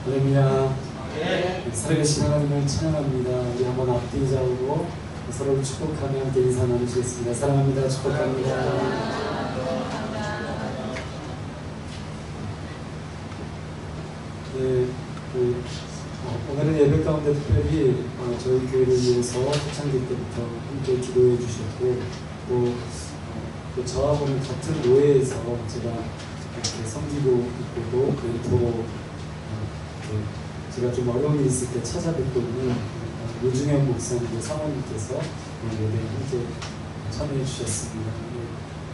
할렐루야. 살아계신 하나님을 찬양합니다. 우리 한번 앞뒤 좌우로 서로를 축복하며 함께 인사 나누시겠습니다. 사랑합니다. 축복합니다. 네, 오늘은 예배 가운데 특별히 저희 교회를 위해서 초창기 때부터 함께 기도해 주셨고 또 저하고는 같은 노예에서 제가 이렇게 섬기고 있고도 그리고 제가 좀 어려운 일 있을 때 찾아뵙고 있는 노중현 목사님과 사모님께서 예배에 함께 참여해 주셨습니다.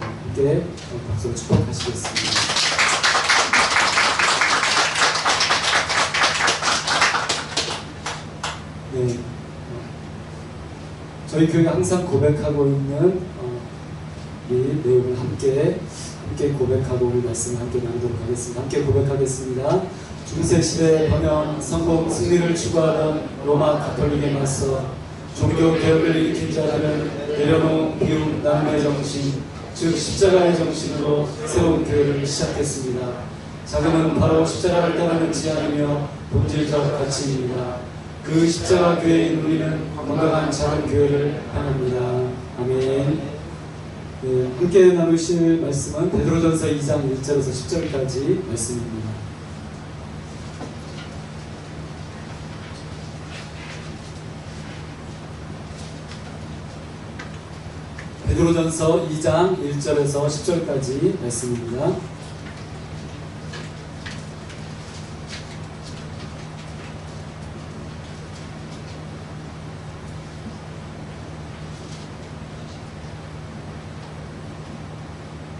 함께 박수로 축복하시겠습니다. 네, 저희 교회가 항상 고백하고 있는 이 내용을 함께 고백하고 오늘 말씀을 함께 나누도록 하겠습니다. 함께 고백하겠습니다. 중세 시대 번영, 성공, 승리를 추구하던 로마 가톨릭에 맞서 종교 개혁을 일으킨 자들은 내려놓은 비움, 나눔의 정신, 즉 십자가의 정신으로 새로운 교회를 시작했습니다. 자금은 바로 십자가를 따르지 않으며 본질적 가치입니다. 그 십자가 교회인 우리는 건강한 작은 교회를 향합니다. 아멘. 네, 함께 나누실 말씀은 베드로전서 2장 1절에서 10절까지 말씀입니다. 베드로전서 2장 1절에서 10절까지 말씀입니다.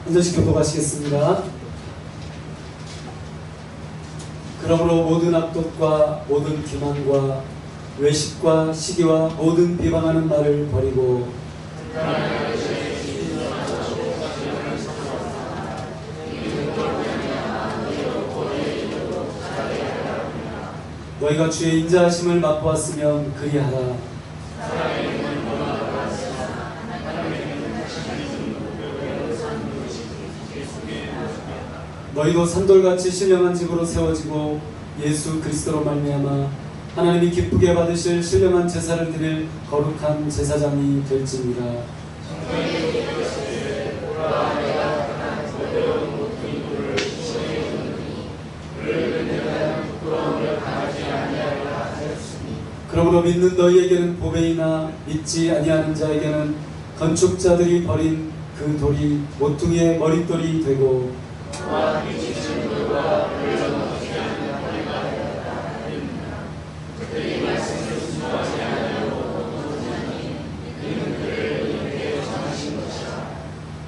한 절씩 교독하시겠습니다. 그러므로 모든 악독과 모든 기만과 외식과 시기와 모든 비방하는 말을 버리고 너희가 주의 인자하심을 맛보았으면 그리하라. 너희도 산돌같이 신령한 집으로 세워지고 예수 그리스도로 말미암아 하나님이 기쁘게 받으실 신령한 제사를 드릴 거룩한 제사장이 될지니라. 그러므로 믿는 너희에게는 보배이나 믿지 아니하는 자에게는 건축자들이 버린 그 돌이 모퉁이의 머릿돌이 되고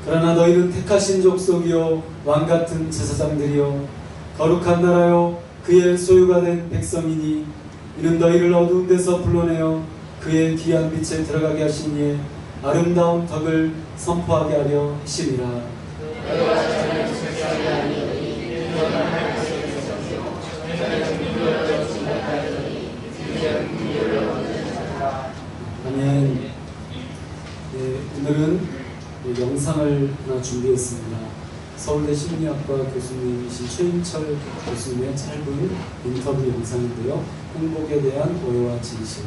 그러나 너희는 택하신 족속이요 왕같은 제사장들이요 거룩한 나라요 그의 소유가 된 백성이니 이는 너희를 어두운 데서 불러내어 그의 귀한 빛에 들어가게 하신 이의 아름다운 덕을 선포하게 하려 하심이라. 아멘. 네, 오늘은 영상을 하나 준비했습니다. 서울대 심리학과 교수님이신 최인철 교수님의 짧은 인터뷰 영상인데요. 행복에 대한 오해와 진실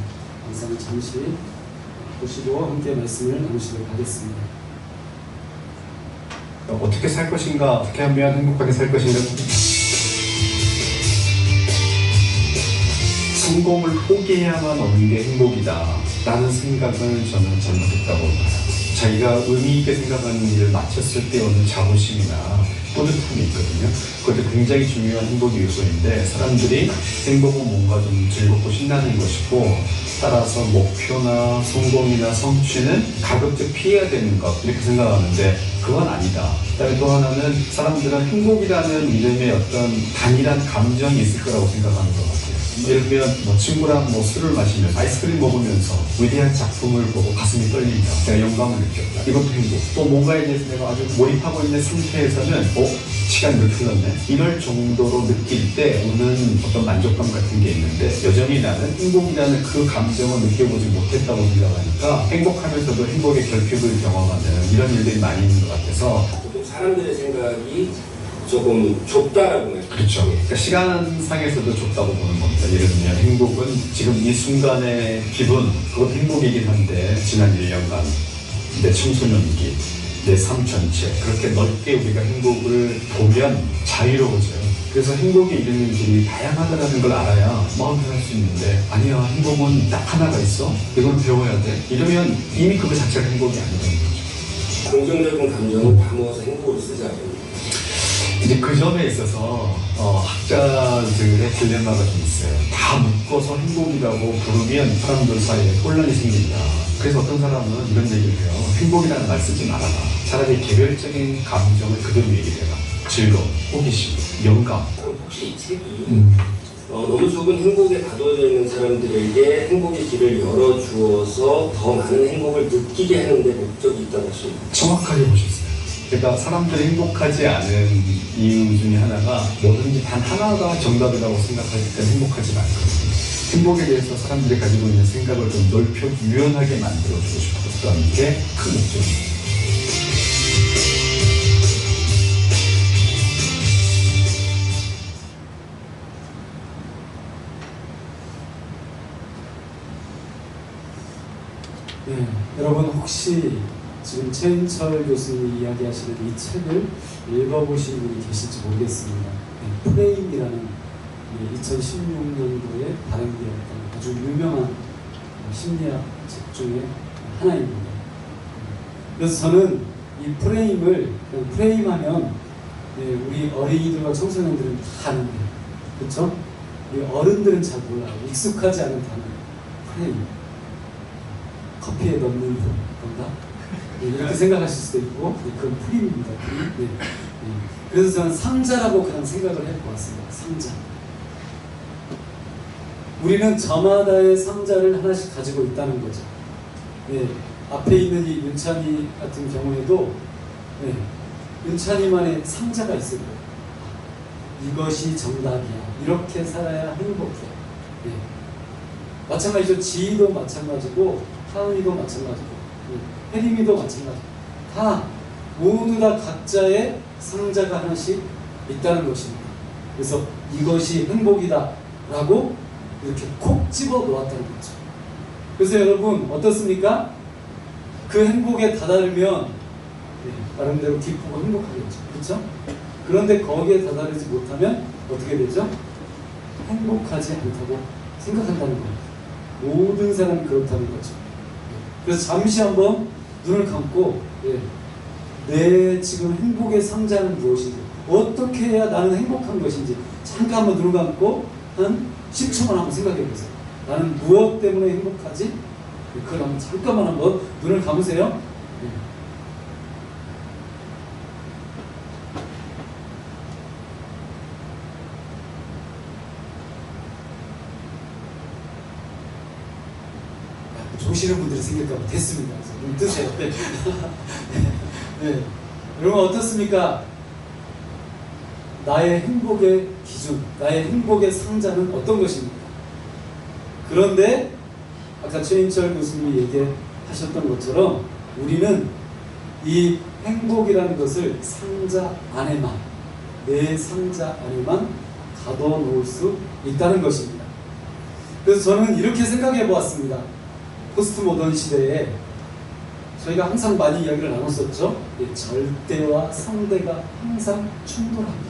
영상을 잠시 보시고 함께 말씀을 나누시도록 하겠습니다. 어떻게 살 것인가, 어떻게 하면 행복하게 살 것인가. 성공을 포기해야만 얻는 게 행복이다 라는 생각을 저는 잘못했다고 봐요. 자기가 의미 있게 생각하는 일을 마쳤을 때 오는 자부심이나 뿌듯함이 있거든요. 그것도 굉장히 중요한 행복의 요소인데 사람들이 행복은 뭔가 좀 즐겁고 신나는 것이고 따라서 목표나 성공이나 성취는 가급적 피해야 되는 것 이렇게 생각하는데 그건 아니다. 그다음에 또 하나는 사람들은 행복이라는 이름의 어떤 단일한 감정이 있을 거라고 생각하는 것 같아요. 예를 들면 친구랑 술을 마시면서 아이스크림 먹으면서 위대한 작품을 보고 가슴이 떨린다. 내가 영감을 느꼈다. 이것도 행복. 또 뭔가에 대해서 내가 아주 몰입하고 있는 상태에서는 시간이 이렇게 흘렀네. 이럴 정도로 느낄 때 오는 어떤 만족감 같은 게 있는데 여전히 나는 행복이라는 그 감정을 느껴보지 못했다고 생각하니까 행복하면서도 행복의 결핍을 경험하는 이런 일들이 많이 있는 것 같아서 사람들의 생각이 조금 좁다라고 말씀하셨죠. 그렇죠. 그러니까 시간상에서도 좁다고 보는 겁니다. 예를 들면 행복은 지금 이 순간의 기분, 그것도 행복이긴 한데 지난 1년간 내 청소년기, 내 삶 전체 그렇게 넓게 우리가 행복을 보면 자유로워져요. 그래서 행복에 이르는 길이 다양하다는 걸 알아야 마음을 할 수 있는데 아니야 행복은 딱 하나가 있어 이건 배워야 돼 이러면 이미 그거 자체가 행복이 아니라는 거죠. 긍정적인 감정을 담아서 행복으로 쓰자. 이제 그 점에 있어서 학자들의 딜레마가 좀 있어요. 다 묶어서 행복이라고 부르면 사람들 사이에 혼란이 생긴다. 그래서 어떤 사람은 이런 얘기를 해요. 행복이라는 말 쓰지 말아라. 차라리 개별적인 감정을 그대로 얘기해라. 즐거움, 호기심, 영감. 혹시 이 책이 너무 좁은 행복에 가둬져 있는 사람들에게 행복의 길을 열어주어서 더 많은 행복을 느끼게 하는 데 목적이 있다고 하십니까? 정확하게 보셨어요. 그러니까 사람들이 행복하지 않은 이유 중에 하나가 뭐든지 단 하나가 정답이라고 생각할 때 행복하지 않거든요. 행복에 대해서 사람들이 가지고 있는 생각을 좀 넓혀 유연하게 만들어주고 싶었던 게 큰 목적입니다. 네, 여러분 혹시 지금 최인철 교수님이 이야기하시는 이 책을 읽어보신 분이 계실지 모르겠습니다. 네, 프레임이라는 2016년도에 발행되었던 아주 유명한 심리학 책 중에 하나입니다. 그래서 저는 이 프레임을 프레임하면 우리 어린이들과 청소년들은 다 아는데 그렇죠? 우리 어른들은 잘 몰라요. 익숙하지 않은 단어 프레임. 커피에 넣는 건가? 이렇게 생각하실 수도 있고 그건 프림입니다. 프림. 그래서 저는 상자라고 그냥 생각을 해보았습니다. 상자. 우리는 저마다의 상자를 하나씩 가지고 있다는 거죠. 앞에 있는 이 윤찬이 같은 경우에도 윤찬이만의 상자가 있을 거예요. 이것이 정답이야. 이렇게 살아야 행복해. 마찬가지죠. 지희도 마찬가지고 하은이도 마찬가지고 혜림이도 마찬가지고 다 모두 다 각자의 상자가 하나씩 있다는 것입니다. 그래서 이것이 행복이다 라고 이렇게 콕 집어 놓았다는 거죠. 그래서 여러분 어떻습니까? 그 행복에 다다르면 나름대로 기쁘고 행복하겠죠. 그렇죠? 그런데 거기에 다다르지 못하면 어떻게 되죠? 행복하지 않다고 생각한다는 겁니다. 모든 사람이 그렇다는 거죠. 그래서 잠시 한번 눈을 감고 내 지금 행복의 상자는 무엇인지 어떻게 해야 나는 행복한 것인지 잠깐 한번 눈을 감고 한 10초만 한번 생각해 보세요. 나는 무엇 때문에 행복하지? 그걸 한번 잠깐만 한번 눈을 감으세요. 보시는 분들이 생길까봐 됐습니다. 눈 뜨세요. 네. 여러분 어떻습니까? 나의 행복의 기준, 나의 행복의 상자는 어떤 것입니까? 그런데 아까 최인철 교수님이 얘기하셨던 것처럼 우리는 이 행복이라는 것을 상자 안에만, 내 상자 안에만 가둬놓을 수 있다는 것입니다. 그래서 저는 이렇게 생각해 보았습니다. 포스트 모던 시대에 저희가 항상 많이 이야기를 나눴었죠. 절대와 상대가 항상 충돌합니다.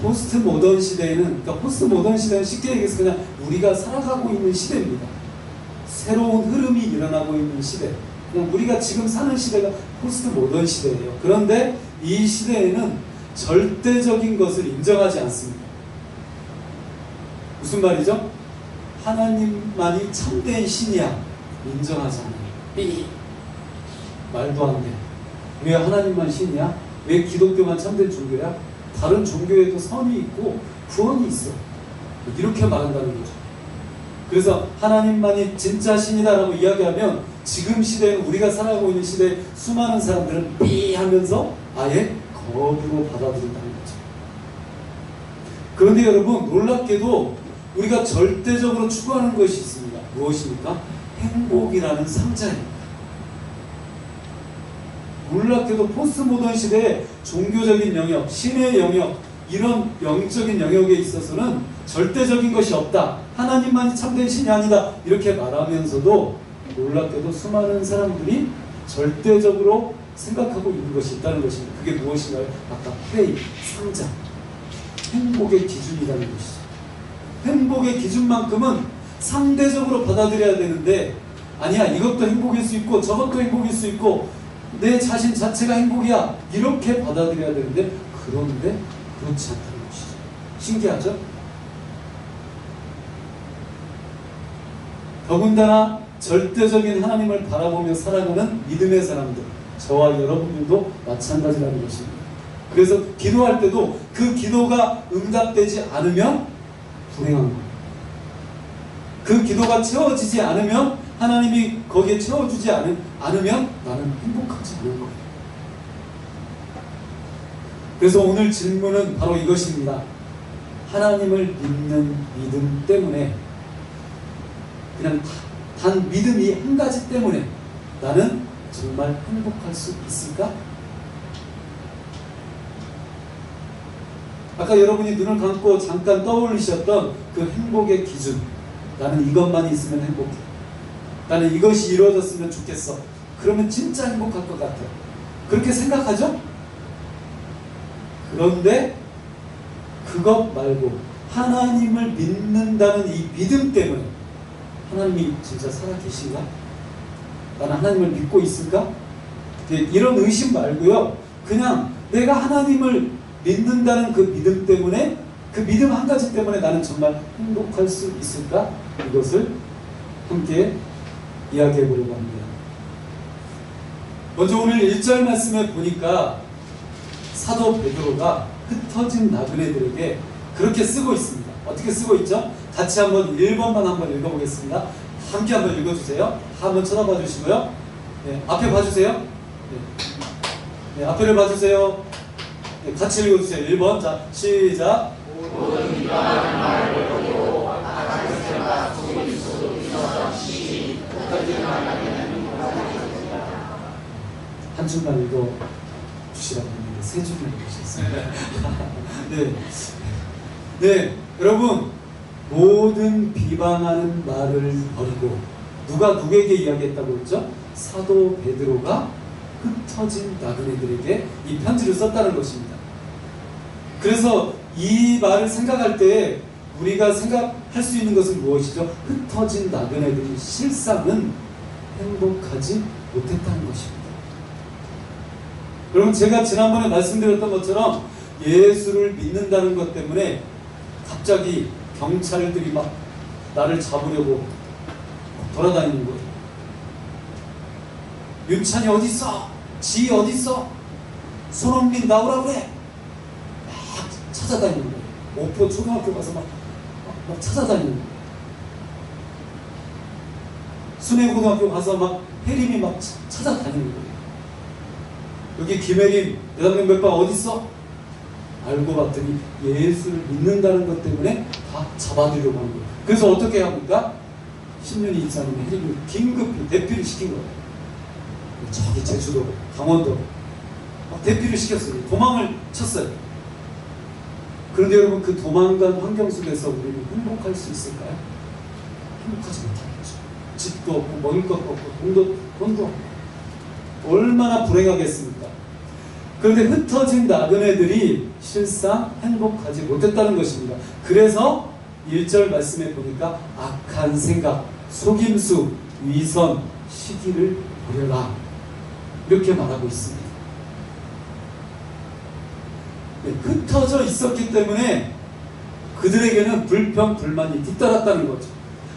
포스트 모던 시대에는, 그러니까 포스트 모던 시대는 쉽게 얘기해서 그냥 우리가 살아가고 있는 시대입니다. 새로운 흐름이 일어나고 있는 시대. 그냥 우리가 지금 사는 시대가 포스트 모던 시대예요. 그런데 이 시대에는 절대적인 것을 인정하지 않습니다. 무슨 말이죠? 하나님만이 참된 신이야. 인정하지 않아요. 삐. 말도 안 돼. 왜 하나님만 신이야? 왜 기독교만 참된 종교야? 다른 종교에도 선이 있고 구원이 있어. 이렇게 말한다는 거죠. 그래서 하나님만이 진짜 신이다라고 이야기하면 지금 시대는 우리가 살아가고 있는 시대에 수많은 사람들은 삐 하면서 아예 거부로 받아들인다는 거죠. 그런데 여러분 놀랍게도 우리가 절대적으로 추구하는 것이 있습니다. 무엇입니까? 행복이라는 상자입니다. 놀랍게도 포스트모던 시대의 종교적인 영역, 신의 영역, 이런 영적인 영역에 있어서는 절대적인 것이 없다. 하나님만이 참된 신이 아니다. 이렇게 말하면서도 놀랍게도 수많은 사람들이 절대적으로 생각하고 있는 것이 있다는 것입니다. 그게 무엇인가요? 아까 프레이, 상자, 행복의 기준이라는 것이죠. 행복의 기준만큼은 상대적으로 받아들여야 되는데, 아니야, 이것도 행복일 수 있고 저것도 행복일 수 있고 내 자신 자체가 행복이야, 이렇게 받아들여야 되는데, 그런데 그렇지 않다는 것이죠. 신기하죠? 더군다나 절대적인 하나님을 바라보며 살아가는 믿음의 사람들, 저와 여러분들도 마찬가지라는 것입니다. 그래서 기도할 때도 그 기도가 응답되지 않으면 불행한 거예요. 그 기도가 채워지지 않으면, 하나님이 거기에 채워주지 않으면 나는 행복하지 않은 거예요. 그래서 오늘 질문은 바로 이것입니다. 하나님을 믿는 믿음 때문에, 그냥 단 믿음이 한 가지 때문에 나는 정말 행복할 수 있을까? 아까 여러분이 눈을 감고 잠깐 떠올리셨던 그 행복의 기준, 나는 이것만 있으면 행복해, 나는 이것이 이루어졌으면 좋겠어, 그러면 진짜 행복할 것 같아, 그렇게 생각하죠? 그런데 그것 말고 하나님을 믿는다는 이 믿음 때문에, 하나님이 진짜 살아계신가? 나는 하나님을 믿고 있을까? 이런 의심 말고요, 그냥 내가 하나님을 믿는다는 그 믿음 때문에, 그 믿음 한 가지 때문에 나는 정말 행복할 수 있을까? 이것을 함께 이야기해 보려고 합니다. 먼저 오늘 1절 말씀에 보니까 사도 베드로가 흩어진 나그네들에게 그렇게 쓰고 있습니다. 어떻게 쓰고 있죠? 같이 한번 1번만 한번 읽어보겠습니다. 함께 한번 읽어주세요. 한번 쳐다봐 주시고요. 네, 앞에 봐주세요. 네, 앞에를 봐주세요. 네, 같이 읽어주세요. 1번. 자, 시작. 모든 비방하는 말을 버리고 악한 생각 속일 수 있었듯이 흩어진 나그네는 한 줄만 읽어주시라고 했는데 세 줄만 읽으셨습니다. 네. 네, 여러분, 모든 비방하는 말을 버리고, 누가 누구에게 이야기했다고 했죠? 사도 베드로가 흩어진 나그네들에게 이 편지를 썼다는 것입니다. 그래서 이 말을 생각할 때 우리가 생각할 수 있는 것은 무엇이죠? 흩어진 나그네들이 실상은 행복하지 못했다는 것입니다. 여러분, 제가 지난번에 말씀드렸던 것처럼 예수를 믿는다는 것 때문에 갑자기 경찰들이 막 나를 잡으려고 돌아다니는 거예요. 윤찬이 어딨어? 지희 어딨어? 손흥민 나오라 그래! 막 찾아다니는 거예요. 오포 초등학교 가서 막 찾아다니는 거예요. 순회고등학교 가서 막 혜림이 막 찾아다니는 거예요. 여기 김혜림 대학년 몇 반 어딨어? 알고 봤더니 예수를 믿는다는 것 때문에 다 잡아주려고 하는 거예요. 그래서 어떻게 합니까? 10년이 이상이면 혜림을 긴급히 대피를 시킨 거예요. 저기 제주도, 강원도 막 대피를 시켰어요. 도망을 쳤어요. 그런데 여러분, 그 도망간 환경 속에서 우리는 행복할 수 있을까요? 행복하지 못하겠죠. 집도 없고 먹을 것도 없고 돈도 없고 얼마나 불행하겠습니까? 그런데 흩어진 나그네들이 실상 행복하지 못했다는 것입니다. 그래서 1절 말씀에 보니까 악한 생각, 속임수, 위선, 시기를 버려라, 이렇게 말하고 있습니다. 네, 흩어져 있었기 때문에 그들에게는 불평, 불만이 뒤따랐다는 거죠.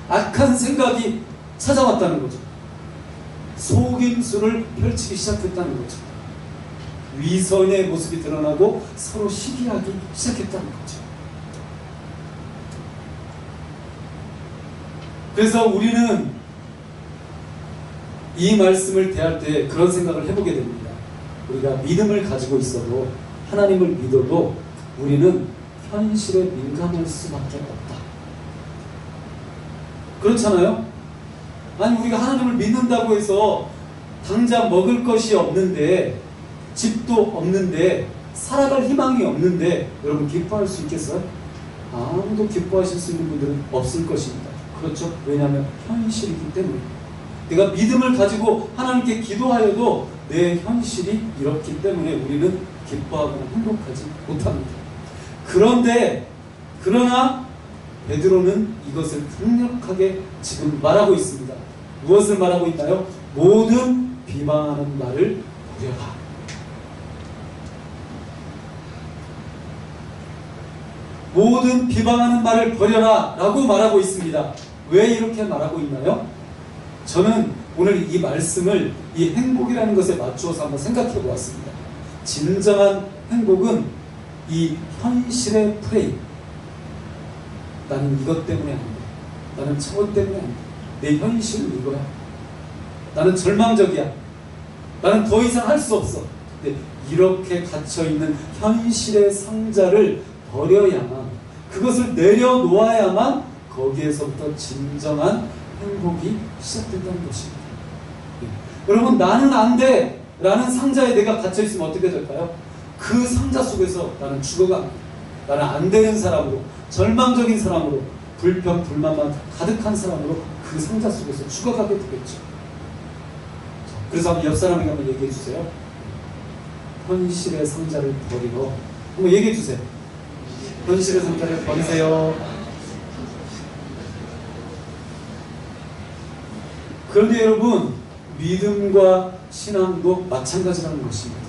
악한 생각이 찾아왔다는 거죠. 속임수를 펼치기 시작했다는 거죠. 위선의 모습이 드러나고 서로 시기하기 시작했다는 거죠. 그래서 우리는 이 말씀을 대할 때 그런 생각을 해보게 됩니다. 우리가 믿음을 가지고 있어도, 하나님을 믿어도 우리는 현실에 민감할 수밖에 없다. 그렇잖아요? 아니, 우리가 하나님을 믿는다고 해서 당장 먹을 것이 없는데, 집도 없는데, 살아갈 희망이 없는데 여러분 기뻐할 수 있겠어요? 아무도 기뻐하실 수 있는 분들은 없을 것입니다. 그렇죠? 왜냐하면 현실이기 때문에. 내가 믿음을 가지고 하나님께 기도하여도 내 현실이 이렇기 때문에 우리는 기뻐하거나 행복하지 못합니다. 그러나 베드로는 이것을 강력하게 지금 말하고 있습니다. 무엇을 말하고 있나요? 모든 비방하는 말을 버려라. 모든 비방하는 말을 버려라 라고 말하고 있습니다. 왜 이렇게 말하고 있나요? 저는 오늘 이 말씀을 이 행복이라는 것에 맞추어서 한번 생각해 보았습니다. 진정한 행복은 이 현실의 프레임. 나는 이것 때문에 안 돼. 나는 저것 때문에 안 돼. 내 현실은 이거야. 나는 절망적이야. 나는 더 이상 할 수 없어. 근데 이렇게 갇혀있는 현실의 상자를 버려야만, 그것을 내려놓아야만 거기에서부터 진정한 행복이 시작된다는 것입니다. 여러분, 나는 안 돼 라는 상자에 내가 갇혀있으면 어떻게 될까요? 그 상자 속에서 나는 죽어갑니다. 나는 안 되는 사람으로, 절망적인 사람으로, 불평, 불만만 가득한 사람으로 그 상자 속에서 죽어가게 되겠죠. 그래서 한번 옆 사람에게 한번 얘기해 주세요. 현실의 상자를 버리고, 한번 얘기해 주세요. 현실의 상자를 버리세요. 그런데 여러분, 믿음과 신앙도 마찬가지라는 것입니다.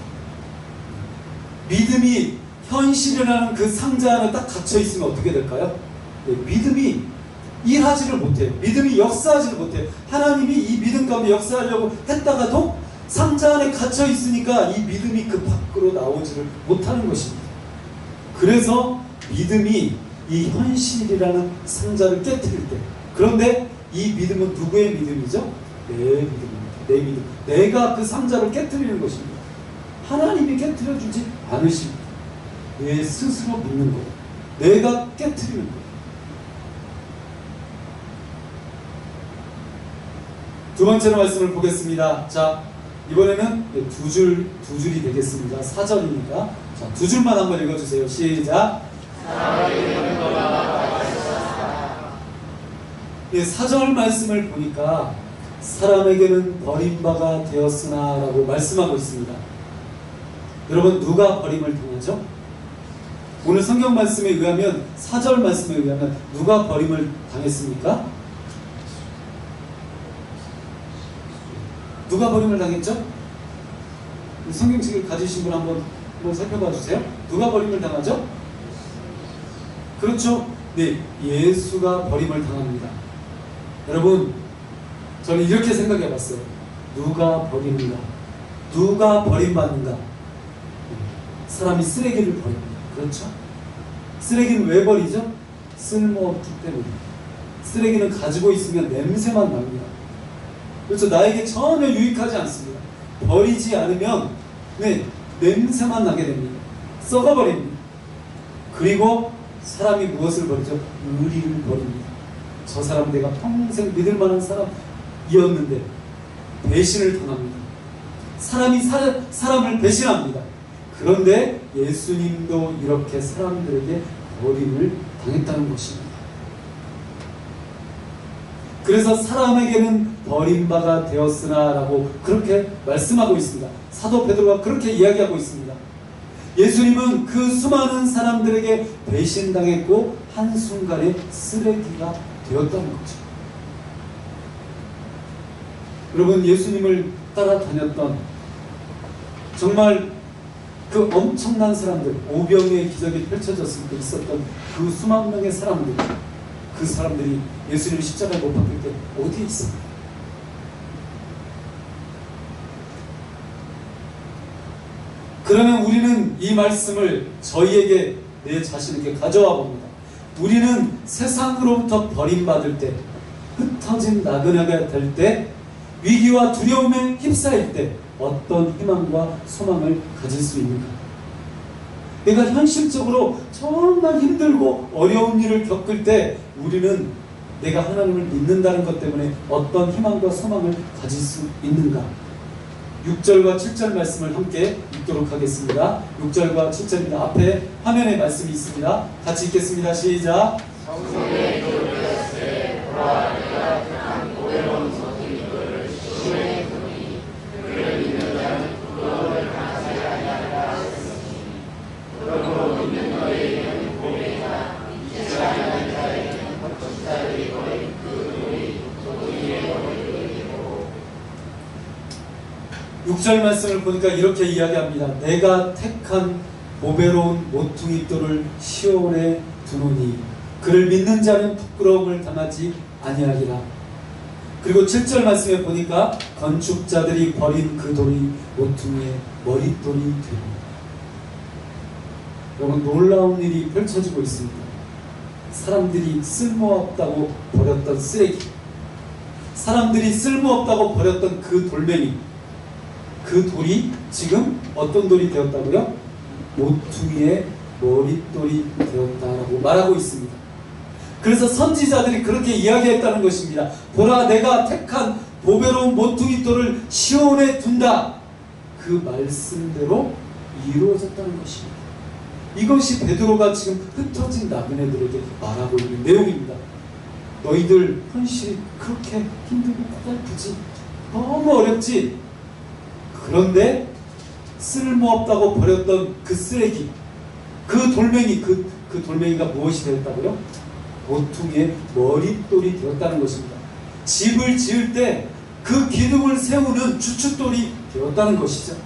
믿음이 현실이라는 그 상자 안에 딱 갇혀 있으면 어떻게 될까요? 네, 믿음이 일하지를 못해요. 믿음이 역사하지를 못해요. 하나님이 이 믿음 가운데 역사하려고 했다가도 상자 안에 갇혀 있으니까 이 믿음이 그 밖으로 나오지를 못하는 것입니다. 그래서 믿음이 이 현실이라는 상자를 깨뜨릴 때, 그런데 이 믿음은 누구의 믿음이죠? 내 믿음입니다. 내 믿음. 내가 그 상자를 깨뜨리는 것입니다. 하나님이 깨뜨려주지 않으십니다. 내 스스로 믿는 것, 내가 깨뜨리는 것. 두 번째로 말씀을 보겠습니다. 자, 이번에는 두 줄이 되겠습니다. 4절이니까. 자, 두 줄만 한번 읽어주세요. 시작. 4절 말씀을 보니까 사람에게는 버림바가 되었으나 라고 말씀하고 있습니다. 여러분, 누가 버림을 당하죠? 오늘 성경 말씀에 의하면, 4절 말씀에 의하면 누가 버림을 당했습니까? 누가 버림을 당했죠? 성경책을 가지신 분 한번 살펴봐 주세요. 누가 버림을 당하죠? 그렇죠? 네, 예수가 버림을 당합니다. 여러분, 저는 이렇게 생각해 봤어요. 누가 버립니다. 누가 버림받는가? 사람이 쓰레기를 버립니다. 그렇죠? 쓰레기는 왜 버리죠? 쓸모없기 때문에. 쓰레기는 가지고 있으면 냄새만 납니다. 그렇죠? 나에게 전혀 유익하지 않습니다. 버리지 않으면 냄새만 나게 됩니다. 썩어버립니다. 그리고 사람이 무엇을 버리죠? 의리를 버립니다. 저 사람 내가 평생 믿을 만한 사람이었는데 배신을 당합니다. 사람이 사람을 배신합니다. 그런데 예수님도 이렇게 사람들에게 버림을 당했다는 것입니다. 그래서 사람에게는 버림바가 되었으나 라고 그렇게 말씀하고 있습니다. 사도 베드로가 그렇게 이야기하고 있습니다. 예수님은 그 수많은 사람들에게 배신당했고 한순간에 쓰레기가 되었다는 거죠. 여러분, 예수님을 따라다녔던 정말 그 엄청난 사람들, 오병이의 기적이 펼쳐졌을 때 있었던 그 수만 명의 사람들, 그 사람들이 예수님을 십자가에 못 박힐 때 어디에 있습니까? 그러면 우리는 이 말씀을 저희에게, 내 자신에게 가져와 봅니다. 우리는 세상으로부터 버림받을 때, 흩어진 나그네가 될 때, 위기와 두려움에 휩싸일 때 어떤 희망과 소망을 가질 수 있는가? 내가 현실적으로 정말 힘들고 어려운 일을 겪을 때 우리는 내가 하나님을 믿는다는 것 때문에 어떤 희망과 소망을 가질 수 있는가? 6절과 7절 말씀을 함께 읽도록 하겠습니다. 6절과 7절입니다. 앞에 화면에 말씀이 있습니다. 같이 읽겠습니다. 시작. 육절 말씀을 보니까 이렇게 이야기합니다. 내가 택한 보배로운 모퉁이돌을 시온에 두노니 그를 믿는 자는 부끄러움을 당하지 아니하리라. 그리고 7절 말씀에 보니까 건축자들이 버린 그 돌이 모퉁이의 머릿돌이 되고. 여러분, 놀라운 일이 펼쳐지고 있습니다. 사람들이 쓸모없다고 버렸던 쓰레기, 사람들이 쓸모없다고 버렸던 그 돌멩이, 그 돌이 지금 어떤 돌이 되었다고요? 모퉁이의 머릿돌이 되었다라고 말하고 있습니다. 그래서 선지자들이 그렇게 이야기했다는 것입니다. 보라, 내가 택한 보배로운 모퉁이돌을 시온에 둔다. 그 말씀대로 이루어졌다는 것입니다. 이것이 베드로가 지금 흩어진 나그네들에게 말하고 있는 내용입니다. 너희들 현실이 그렇게 힘들고 고달프지? 너무 어렵지? 그런데 쓸모없다고 버렸던 그 쓰레기, 그 돌멩이, 그 돌멩이가 무엇이 되었다고요? 모퉁이의 머릿돌이 되었다는 것입니다. 집을 지을 때 그 기둥을 세우는 주춧돌이 되었다는 것이죠.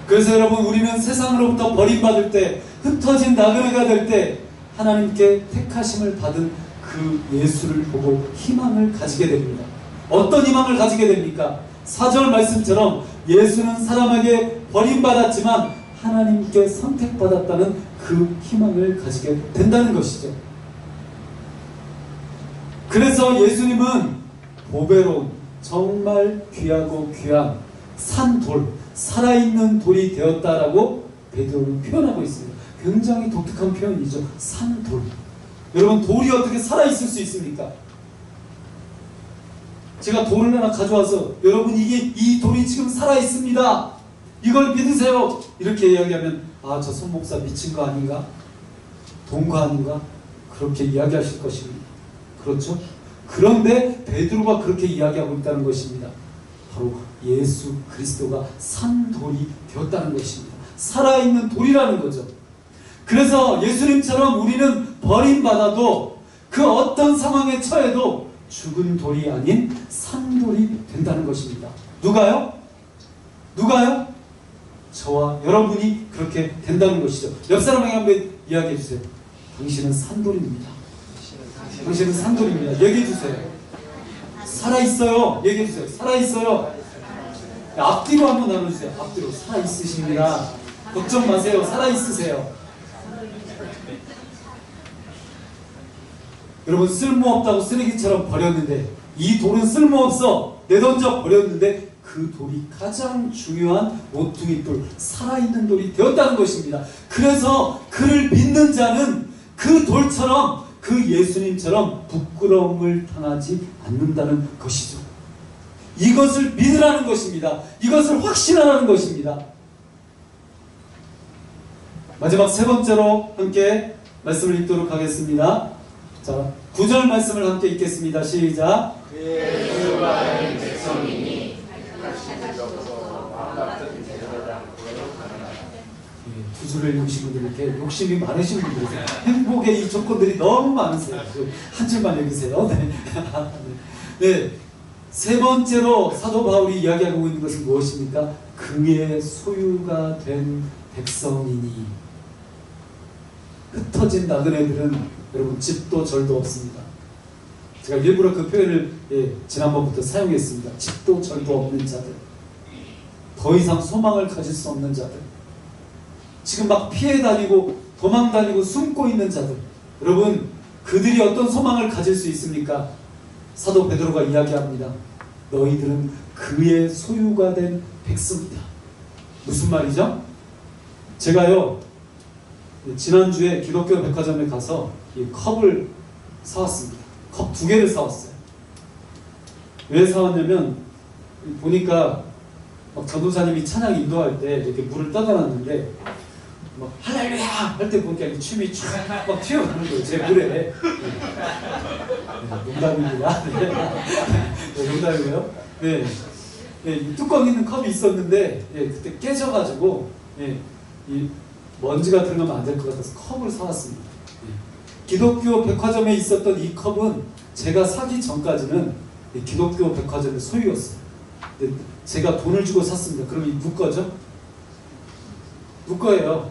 그래서 여러분, 우리는 세상으로부터 버림받을 때, 흩어진 나그네가 될 때 하나님께 택하심을 받은 그 예수를 보고 희망을 가지게 됩니다. 어떤 희망을 가지게 됩니까? 4절 말씀처럼 예수는 사람에게 버림받았지만 하나님께 선택받았다는 그 희망을 가지게 된다는 것이죠. 그래서 예수님은 보배로운, 정말 귀하고 귀한 산돌, 살아있는 돌이 되었다라고 베드로는 표현하고 있습니다. 굉장히 독특한 표현이죠. 산돌. 여러분, 돌이 어떻게 살아있을 수 있습니까? 제가 돌을 하나 가져와서 여러분, 이 돌이 지금 살아있습니다, 이걸 믿으세요, 이렇게 이야기하면 아, 저 손 목사 미친 거 아닌가? 동거 아닌가? 그렇게 이야기하실 것입니다. 그렇죠? 그런데 베드로가 그렇게 이야기하고 있다는 것입니다. 바로 예수 그리스도가 산돌이 되었다는 것입니다. 살아있는 돌이라는 거죠. 그래서 예수님처럼 우리는 버림받아도 그 어떤 상황에 처해도 죽은 돌이 아닌 산돌이 된다는 것입니다. 누가요? 누가요? 저와 여러분이 그렇게 된다는 것이죠. 옆 사람에게 한번 이야기해 주세요. 당신은 산돌입니다. 당신은 산돌입니다. 얘기해 주세요. 살아있어요. 얘기해 주세요. 살아있어요. 앞뒤로 한번 나눠주세요. 앞뒤로. 살아있으십니다. 걱정 마세요. 살아있으세요. 여러분, 쓸모없다고 쓰레기처럼 버렸는데, 이 돌은 쓸모없어 내던져 버렸는데 그 돌이 가장 중요한 모퉁이돌, 살아있는 돌이 되었다는 것입니다. 그래서 그를 믿는 자는 그 돌처럼, 그 예수님처럼 부끄러움을 당하지 않는다는 것이죠. 이것을 믿으라는 것입니다. 이것을 확신하라는 것입니다. 마지막 세 번째로 함께 말씀을 읽도록 하겠습니다. 자, 9절 말씀을 함께 읽겠습니다. 시작. 그의 소유받은 백성이니 두 줄을 읽으신 분들, 이렇게 욕심이 많으신 분들이세요. 행복의 이 조건들이 너무 많으세요. 한 줄만 읽으세요. 네. 네. 세 번째로 사도 바울이 이야기하고 있는 것은 무엇입니까? 그의 소유가 된 백성이니. 흩어진 나그네들은 여러분, 집도 절도 없습니다. 제가 일부러 그 표현을 지난번부터 사용했습니다. 집도 절도 없는 자들, 더 이상 소망을 가질 수 없는 자들, 지금 막 피해 다니고 도망 다니고 숨고 있는 자들, 여러분, 그들이 어떤 소망을 가질 수 있습니까? 사도 베드로가 이야기합니다. 너희들은 그의 소유가 된 백성이다. 무슨 말이죠? 제가요, 지난주에 기독교 백화점에 가서 이 컵을 사왔습니다. 컵 2개를 사왔어요. 왜 사왔냐면 보니까 막 전도사님이 찬양 인도할 때 이렇게 물을 떠다놨는데 막 할렐루야 할 때 보니까 이 춤이 막 튀어가는 거예요. 제 물에. 네, 농담입니다. 네, 농담이고요. 네. 네, 이 뚜껑 있는 컵이 있었는데 그때 깨져가지고 이 먼지가 들어가면 안 될 것 같아서 컵을 사왔습니다. 기독교 백화점에 있었던 이 컵은 제가 사기 전까지는 기독교 백화점의 소유였어요. 근데 제가 돈을 주고 샀습니다. 그럼 이 누구 거죠? 누구 거예요?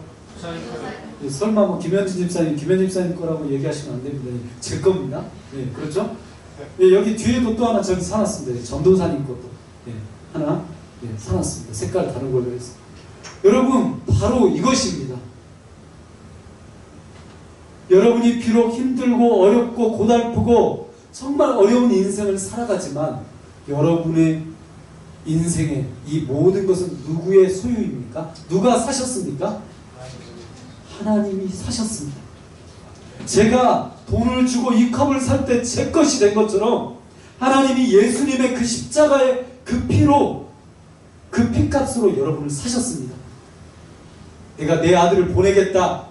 설마 뭐 김현진 집사님 거라고 얘기하시면 안 됩니다. 제 겁니다. 네, 그렇죠? 여기 뒤에도 또 하나 저기 사놨습니다. 전도사님 것도 하나 사놨습니다. 색깔 다른 걸로 해서. 여러분, 바로 이것입니다. 여러분이 비록 힘들고 어렵고 고달프고 정말 어려운 인생을 살아가지만 여러분의 인생에 이 모든 것은 누구의 소유입니까? 누가 사셨습니까? 하나님이 사셨습니다. 제가 돈을 주고 이 컵을 살 때 제 것이 된 것처럼 하나님이 예수님의 그 십자가의 그 피로 그 피값으로 여러분을 사셨습니다. 내가 내 아들을 보내겠다.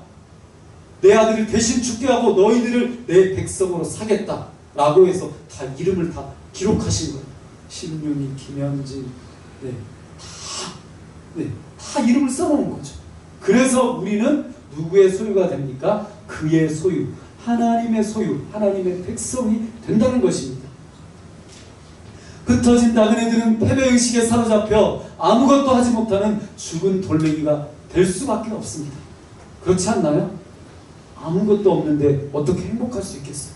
내 아들을 대신 죽게 하고 너희들을 내 백성으로 사겠다 라고 해서 다 이름을 다 기록하신 거예요. 신윤이, 김현진 다 이름을 써놓은 거죠. 그래서 우리는 누구의 소유가 됩니까? 그의 소유, 하나님의 소유, 하나님의 백성이 된다는 것입니다. 흩어진 나그네들은 패배의식에 사로잡혀 아무것도 하지 못하는 죽은 돌멩이가 될 수밖에 없습니다. 그렇지 않나요? 아무것도 없는데 어떻게 행복할 수 있겠어요?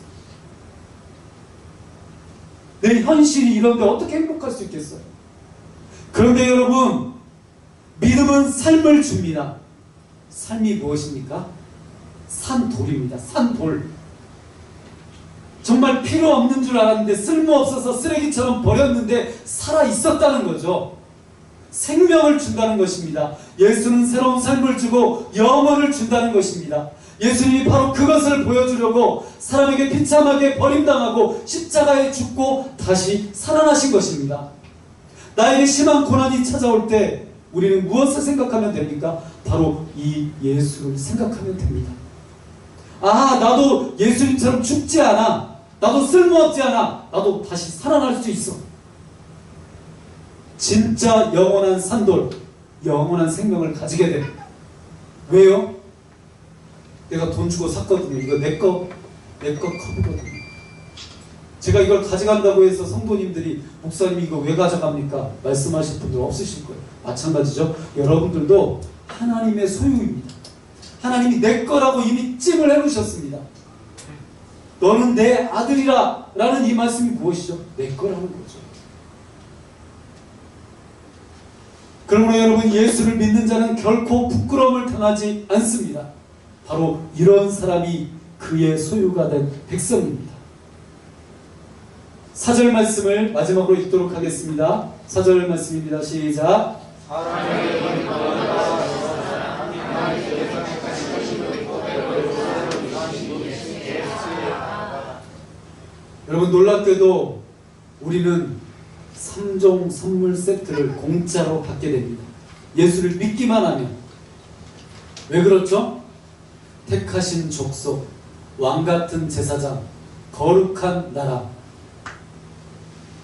내 현실이 이런데 어떻게 행복할 수 있겠어요? 그런데 여러분, 믿음은 삶을 줍니다. 삶이 무엇입니까? 산돌입니다. 산돌. 정말 필요 없는 줄 알았는데 쓸모없어서 쓰레기처럼 버렸는데 살아있었다는 거죠. 생명을 준다는 것입니다. 예수는 새로운 삶을 주고 영혼을 준다는 것입니다. 예수님이 바로 그것을 보여주려고 사람에게 비참하게 버림당하고 십자가에 죽고 다시 살아나신 것입니다. 나에게 심한 고난이 찾아올 때 우리는 무엇을 생각하면 됩니까? 바로 이 예수를 생각하면 됩니다. 아, 나도 예수님처럼 죽지 않아. 나도 쓸모없지 않아. 나도 다시 살아날 수 있어. 진짜 영원한 산돌, 영원한 생명을 가지게 돼. 왜요? 내가 돈 주고 샀거든요. 이거 내 거 컵이거든요. 제가 이걸 가져간다고 해서 성도님들이 목사님 이거 왜 가져갑니까? 말씀하실 분들 없으실 거예요. 마찬가지죠. 여러분들도 하나님의 소유입니다. 하나님이 내 거라고 이미 찜을 해놓으셨습니다. 너는 내 아들이라 라는 이 말씀이 무엇이죠? 내 거라는 거죠. 그러므로 여러분, 예수를 믿는 자는 결코 부끄러움을 당하지 않습니다. 바로 이런 사람이 그의 소유가 된 백성입니다. 4절 말씀을 마지막으로 읽도록 하겠습니다. 4절 말씀입니다. 시작. 여러분, 놀랍게도 우리는 3종 선물 세트를 공짜로 받게 됩니다. 예수를 믿기만 하면. 왜 그렇죠? 택하신 족속, 왕같은 제사장, 거룩한 나라.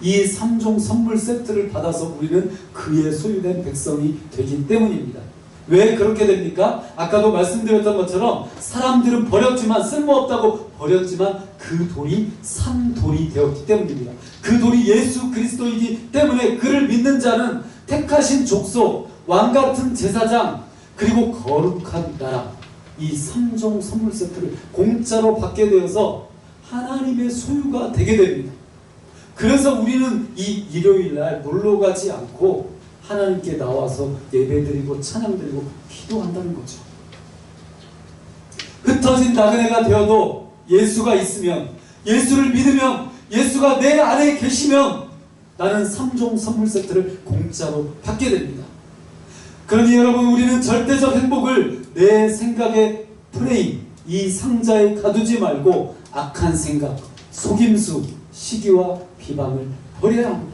이 3종 선물 세트를 받아서 우리는 그의 소유된 백성이 되기 때문입니다. 왜 그렇게 됩니까? 아까도 말씀드렸던 것처럼 사람들은 버렸지만, 쓸모없다고 버렸지만 그 돌이 산돌이 되었기 때문입니다. 그 돌이 예수 그리스도이기 때문에 그를 믿는 자는 택하신 족속, 왕같은 제사장, 그리고 거룩한 나라, 이 3종 선물 세트를 공짜로 받게 되어서 하나님의 소유가 되게 됩니다. 그래서 우리는 이 일요일날 놀러가지 않고 하나님께 나와서 예배드리고 찬양드리고 기도한다는 거죠. 흩어진 나그네가 되어도 예수가 있으면, 예수를 믿으면, 예수가 내 안에 계시면 나는 3종 선물 세트를 공짜로 받게 됩니다. 그러니 여러분, 우리는 절대적 행복을 내 생각의 프레임, 이 상자에 가두지 말고 악한 생각, 속임수, 시기와 비방을 버려야 합니다.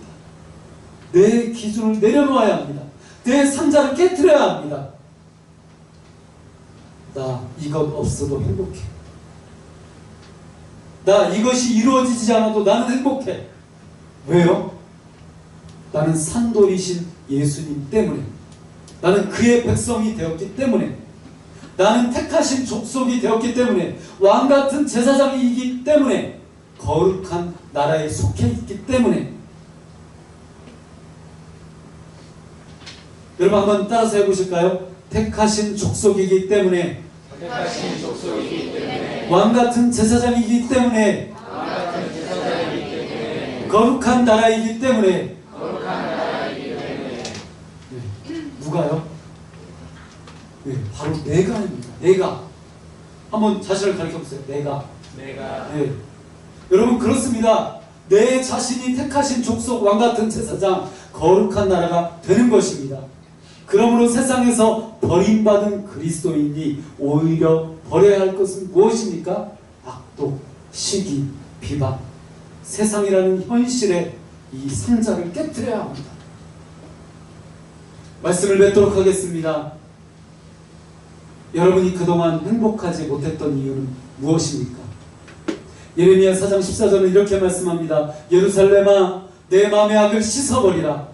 내 기준을 내려놓아야 합니다. 내 상자를 깨트려야 합니다. 나 이것 없어도 행복해. 나 이것이 이루어지지 않아도 나는 행복해. 왜요? 나는 산돌이신 예수님 때문에, 나는 그의 백성이 되었기 때문에, 나는 택하신 족속이 되었기 때문에, 왕같은 제사장이기 때문에, 거룩한 나라에 속해 있기 때문에. 여러분 한번 따라서 해보실까요? 택하신 족속이기 때문에, 왕같은 제사장이기 때문에, 거룩한 나라이기 때문에. 누가요? 네, 바로 내가입니다. 내가. 한번 자신을 가리켜보세요. 내가. 네. 여러분 그렇습니다. 내 자신이 택하신 족속, 왕같은 제사장, 거룩한 나라가 되는 것입니다. 그러므로 세상에서 버림받은 그리스도인이 오히려 버려야 할 것은 무엇입니까? 악독, 시기, 비방, 세상이라는 현실에 이 상자를 깨트려야 합니다. 말씀을 맺도록 하겠습니다. 여러분이 그동안 행복하지 못했던 이유는 무엇입니까? 예레미야 4장 14절은 이렇게 말씀합니다. 예루살렘아, 내 마음의 악을 씻어버리라.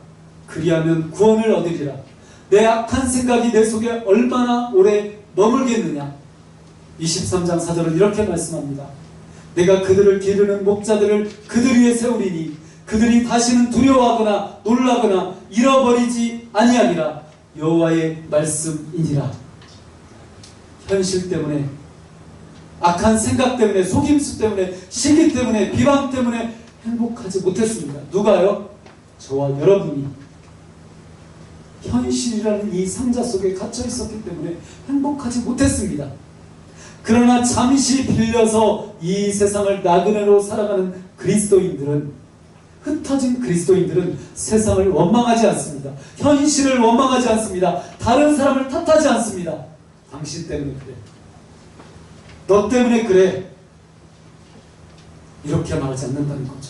그리하면 구원을 얻으리라. 내 악한 생각이 내 속에 얼마나 오래 머물겠느냐. 23장 4절은 이렇게 말씀합니다. 내가 그들을 기르는 목자들을 그들 위에 세우리니 그들이 다시는 두려워하거나 놀라거나 잃어버리지 아니하리라. 여호와의 말씀이니라. 현실 때문에, 악한 생각 때문에, 속임수 때문에, 시기 때문에, 비방 때문에 행복하지 못했습니다. 누가요? 저와 여러분이 현실이라는 이 상자 속에 갇혀 있었기 때문에 행복하지 못했습니다. 그러나 잠시 빌려서 이 세상을 나그네로 살아가는 그리스도인들은, 흩어진 그리스도인들은 세상을 원망하지 않습니다. 현실을 원망하지 않습니다. 다른 사람을 탓하지 않습니다. 당신 때문에 그래. 너 때문에 그래. 이렇게 말하지 않는다는 거죠.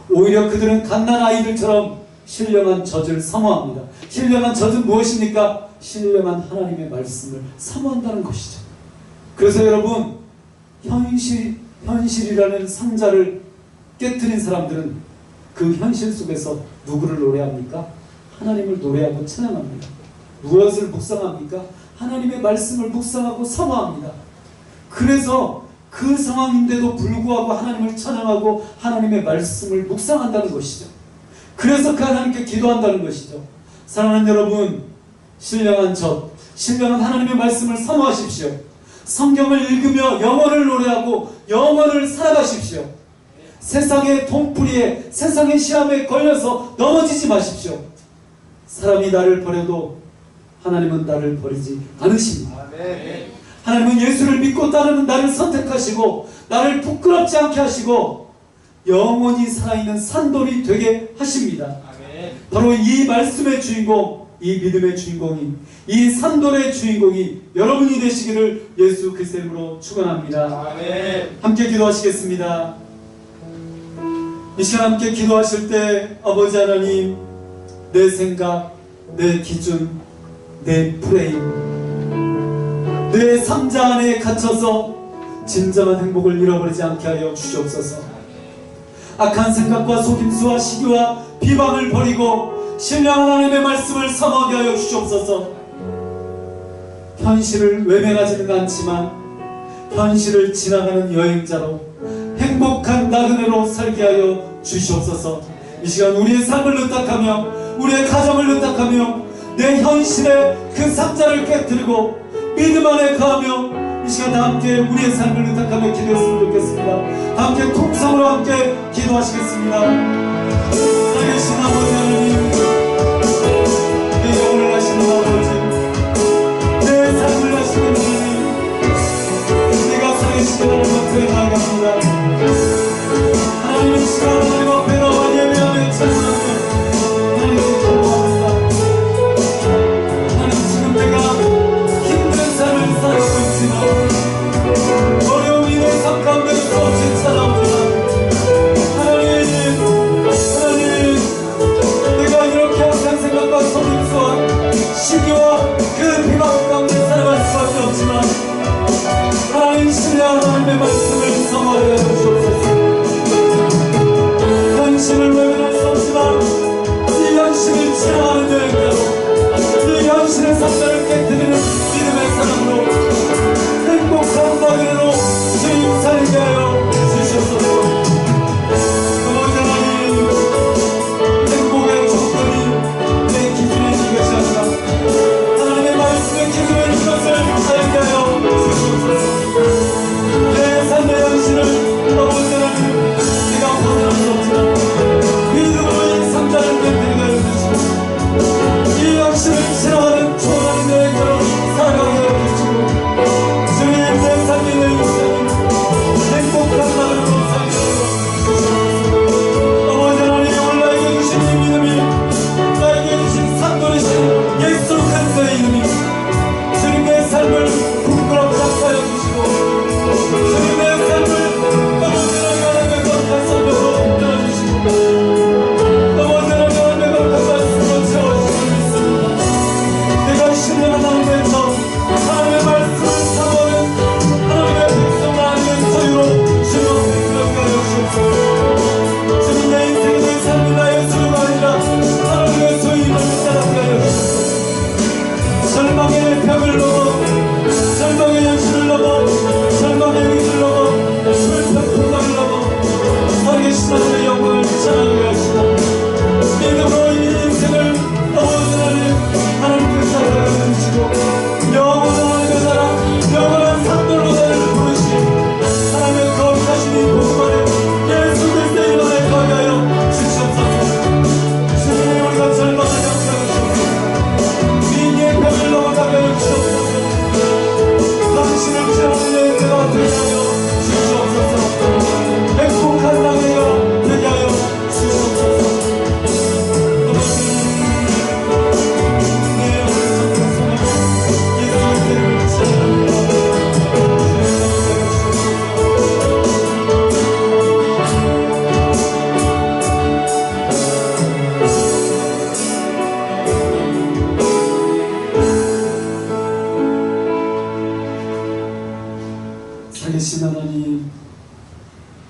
오히려 그들은 갓난 아이들처럼 신령한 젖을 사모합니다. 신령한 젖은 무엇입니까? 신령한 하나님의 말씀을 사모한다는 것이죠. 그래서 여러분, 현실이라는 상자를 깨트린 사람들은 그 현실 속에서 누구를 노래합니까? 하나님을 노래하고 찬양합니다. 무엇을 묵상합니까? 하나님의 말씀을 묵상하고 사모합니다. 그래서 그 상황인데도 불구하고 하나님을 찬양하고 하나님의 말씀을 묵상한다는 것이죠. 그래서 그 하나님께 기도한다는 것이죠. 사랑하는 여러분, 신령한 젖, 신령한 하나님의 말씀을 사모하십시오. 성경을 읽으며 영어를 노래하고 영어를 살아가십시오. 세상의 돈풀이에, 세상의 시험에 걸려서 넘어지지 마십시오. 사람이 나를 버려도 하나님은 나를 버리지 않으십니다. 하나님은 예수를 믿고 따르는 나를 선택하시고 나를 부끄럽지 않게 하시고 영원히 살아있는 산돌이 되게 하십니다. 바로 이 말씀의 주인공, 이 믿음의 주인공이, 이 산돌의 주인공이 여러분이 되시기를 예수 그리스도의 이름으로 축원합니다. 함께 기도하시겠습니다. 이 시간 함께 기도하실 때 아버지 하나님, 내 생각, 내 기준, 내 프레임, 내 상자 안에 갇혀서 진정한 행복을 잃어버리지 않게 하여 주시옵소서. 악한 생각과 속임수와 시기와 비방을 버리고 신령한 하나님의 말씀을 사모하게 하여 주시옵소서. 현실을 외면하지는 않지만 현실을 지나가는 여행자로 행복한 나그네로 살게 하여 주시옵소서. 이 시간 우리의 삶을 의탁하며 우리의 가정을 의탁하며 내 현실의 그 상자를 깨뜨리고 믿음 안에 거하며 이 시간 다 함께 우리의 삶을 의탁하며 기도했으면 좋겠습니다. 다 함께 통성으로 함께 기도하시겠습니다. 살아계신 아버지 하나님, 내 영혼을 하시는 아버지, 내 삶을 하시는 하나님, 내가 살아계신 하나님 앞에 나아갑니다. 하나님 이 시간 하나님 앞에 나와 예배하며 찬양하며 하나님께 기도합니다. 하나님 지금 내가 힘든 삶을 살고 있지만 어려움이 내 삶 가운데 수없이 찾아오지만 하나님 내가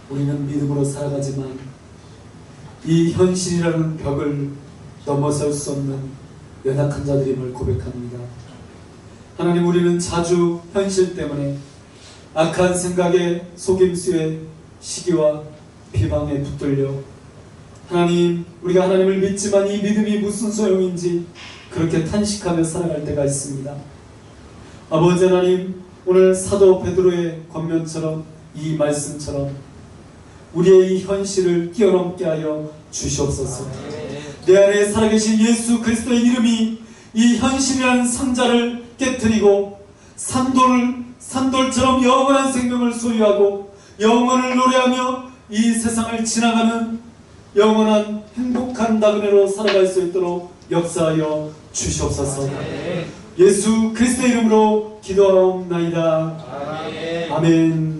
우리는 믿음으로 살아가지만 이 현실이라는 벽을 넘어설 수 없는 연약한 자들임을 고백합니다. 하나님, 우리는 자주 현실 때문에 악한 생각에 속임수에 시기와 비방에 붙들려 하나님, 우리가 하나님을 믿지만 이 믿음이 무슨 소용인지 그렇게 탄식하며 살아갈 때가 있습니다. 아버지 하나님, 오늘 사도 베드로의 권면처럼 이 말씀처럼 우리의 이 현실을 뛰어넘게 하여 주시옵소서. 내 안에 살아계신 예수 그리스도의 이름이 이 현실이라는 상자를 깨뜨리고 산돌처럼 영원한 생명을 소유하고 영원을 노래하며 이 세상을 지나가는 영원한 행복한 나그네로 살아갈 수 있도록 역사하여 주시옵소서. 예수 그리스도의 이름으로 기도하옵나이다. 아멘.